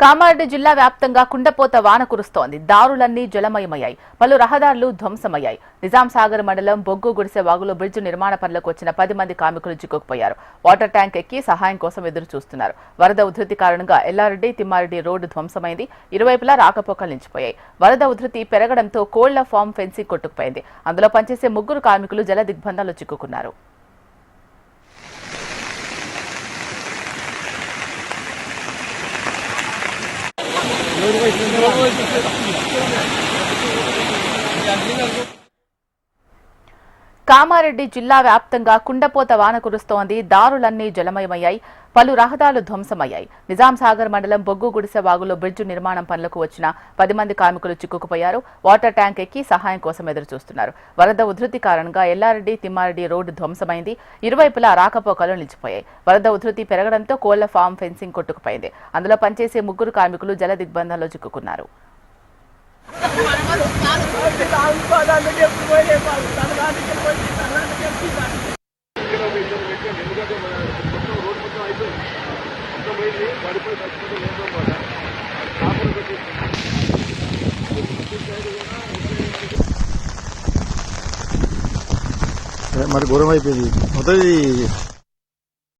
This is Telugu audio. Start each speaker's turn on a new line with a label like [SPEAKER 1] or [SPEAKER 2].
[SPEAKER 1] కామారెడ్డి జిల్లా వ్యాప్తంగా కుండపోత వాన కురుస్తోంది. దారులన్నీ జలమయమయ్యాయి. పలు రహదారులు ధ్వంసమయ్యాయి. నిజాం సాగర్ మండలం బొగ్గు గుడిసె వాగులో బ్రిడ్జి నిర్మాణ పనులకు వచ్చిన 10 మంది కార్మికులు చిక్కుకుపోయారు. వాటర్ ట్యాంక్ ఎక్కి సహాయం కోసం ఎదురు చూస్తున్నారు. వరద ఉధృతి కారణంగా ఎల్లారెడ్డి తిమ్మారెడ్డి రోడ్డు ధ్వంసమైంది. ఇరువైపులా రాకపోకలు నిలిచిపోయాయి. వరద ఉధృతి పెరగడంతో కోళ్ల ఫామ్ ఫెన్సింగ్ కొట్టుకుపోయింది. అందులో పనిచేసే 3 కార్మికులు జల దిగ్బంధంలో చిక్కుకున్నారు. కామారెడ్డి జిల్లా వ్యాప్తంగా కుండపోత వాన కురుస్తోంది. దారులన్నీ జలమయమయ్యాయి. పలు రహదారులు ధ్వంసమయ్యాయి. నిజాం సాగర్ మండలం బొగ్గు గుడిసె వాగులో బ్రిడ్జి నిర్మాణం పనులకు వచ్చిన 10 మంది కార్మికులు చిక్కుకుపోయారు. వాటర్ ట్యాంక్ ఎక్కి సహాయం కోసం ఎదురు చూస్తున్నారు. వరద ఉధృతి కారణంగా ఎల్లారెడ్డి తిమ్మారెడ్డి రోడ్డు ధ్వంసమైంది. ఇరువైపులా రాకపోకలు నిలిచిపోయాయి. వరద ఉధృతి పెరగడంతో కోళ్ల ఫామ్ ఫెన్సింగ్ కొట్టుకుపోయింది. అందులో పనిచేసే 3 కార్మికులు జల దిగ్బంధంలో చిక్కుకున్నారు.
[SPEAKER 2] మరి ఘోరం అయిపోయింది మొదటి